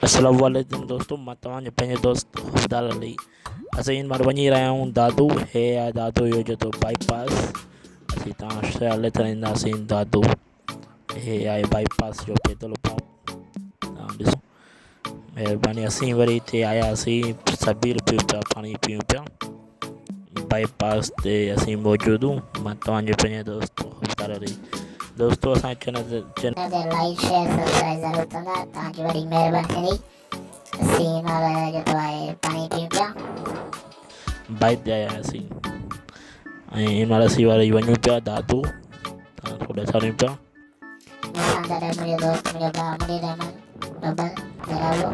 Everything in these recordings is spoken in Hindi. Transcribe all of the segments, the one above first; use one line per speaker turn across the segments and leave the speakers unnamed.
अस्सलाम वालेकुम दोस्तों, मां तव्हांजो पंहिंजो दोस्त हफ़्तार अली। असीं इन बार वञी रहिया आहियूं दादू। हे आहे दादू जो जेको बाईपास। असीं तव्हां शहर ते ईंदासीं दादू। हे आहे बाईपास जो पेट्रोल पंप। तव्हां ॾिसो, महिरबानी। असीं वरी हिते आयासीं, सबीर पियूं पिया, पाणी पियूं पिया बाईपास ते असीं मौजूदु हूं। मां तव्हांजो पंहिंजो दोस्त हफ़्तार अली। दोस्तों असांजे चैनल
ते लाइक शेयर सब्सक्राइब ज़रूर कंदा, तव्हांजी वॾी महिरबानी थींदी। असीं हिन महिल जेको आहे पाणी पियूं पिया।
बाइक ते आया हुआसीं ऐं हिन महिल असीं वरी वञूं पिया दादू। तव्हांखे ॾेखारियूं पिया।
मूंसां गॾु मुंहिंजो दोस्त, मुंहिंजो भाउ मुनीर अहमद बब्बर जलालो।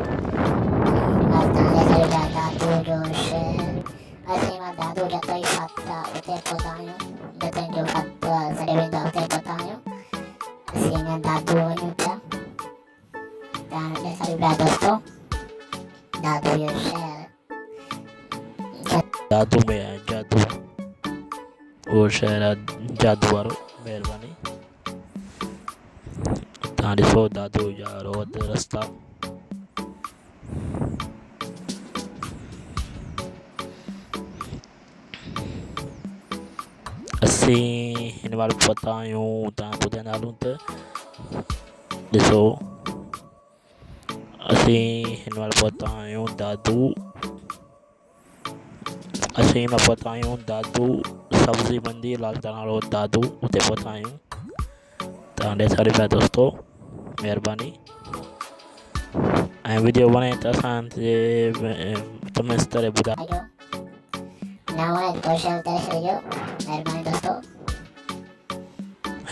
तव्हां ॾेखारियो पिया दादू जो शहर। असीं मां दादू जिते ई ख़त आहे उते पहुता आहियूं, जिते जो ख़त सॾे वेंदो आहे उते पहुता आहियूं। असीं हीअं दादू वञूं पिया। तव्हां ॾेखारियो पिया दोस्तों दादू जो शहर।
दादू में आहे जादू, उहो शहर आहे जादू वारो। महिरबानी। तव्हां ॾिसो दादू जा रोड रस्ता। असीं हिन बार पहुता आहियूं, तव्हां ॿुधाईंदा हलूं त ॾिसो। असीं हिन बार पहुता आहियूं दादू। असीं हिन पहुता आहियूं दादू सब्ज़ी मंडी लालताना रोड दादू, उते पहुता आहियूं। तव्हां ॾेखारियो पिया दोस्तों, महिरबानी। ऐं वीडियो वणे त असांजे कमेंट्स करे ॿुधायो।
न वणे त कोशिश करे छॾिजो, महिरबानी दोस्तों।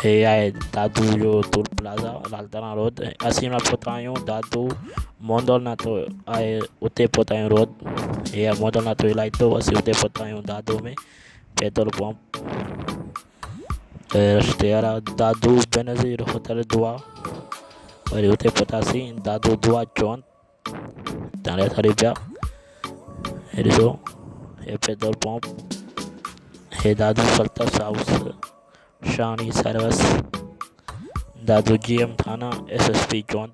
हे आहे दादू जो टूल प्लाज़ा लालताना रोड। असीं हिन पहुता आहियूं दादू मोंदोलनाथ आहे, उते पहुता आहियूं रोड। हे आहे मोंदोलनाथ इलाइक़ो। असीं उते पहुता आहियूं दादू में पेट्रोल पंप रस्ते वारा दादू बेनज़ीर होटल दुआ। वरी उते पहुतासीं दादू दुआ चौंक। तव्हां ॾेखारियो पिया। हे ॾिसो, हे पेट्रोल पंप। हे दादू फल्तस हाउस, शानी सर्विस, दादू GM थाना, SSP चौंक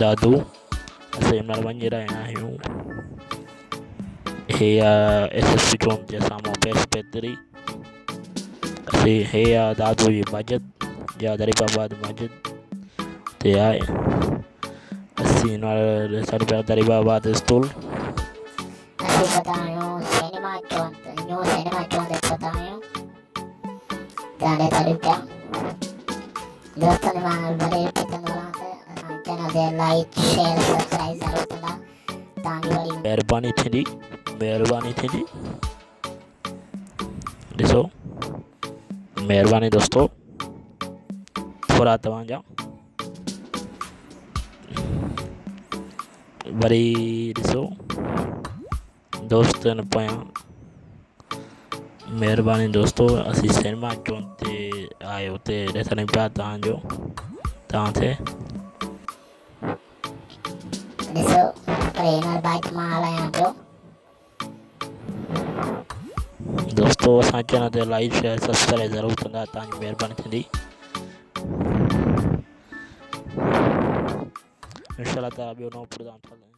दादू। असीं हिन महिल वञी रहिया आहियूं। हे आहे SSP चौंक जे साम्हूं पेशपेतरी। असीं हे आहे दादू जी मस्जिद या दरीबाबाद मस्जिद ते आहे। असीं हिन महिल ॾेखारियो पिया दरीबाबाद स्कूल।
असीं पहुता आहियूं सिनेमा चौंक, न्यू सिनेमा चौंक ते पहुता आहियूं। तव्हां ॾेखारियो पिया। दोस्तनि मां वॾे पसंदि वञा त असांजे चैनल ते लाइक शेयर सब्सक्राइब ज़रूर कंदा, तव्हांजी वॾी
महिरबानी थींदी, महिरबानी थींदी। ॾिसो, महिरबानी दोस्तों, थोरा तव्हांजा। वरी ॾिसो दोस्तनि पोयां, महिरबानी दोस्तों। असीं सिनेमा चौंक ते आहे, उते ॾेखारियूं पिया तव्हां थे।
ॾिसो, पर हिन बाइक मां हलायां पियो।
दोस्तों असांजे चैनल ते लाइक शेयर सब्सक्राइब ज़रूर कंदा, तव्हांजी महिरबानी थींदी। इंशाल्लाह ताला ॿियो नओं प्रोग्राम ठाहींदासीं।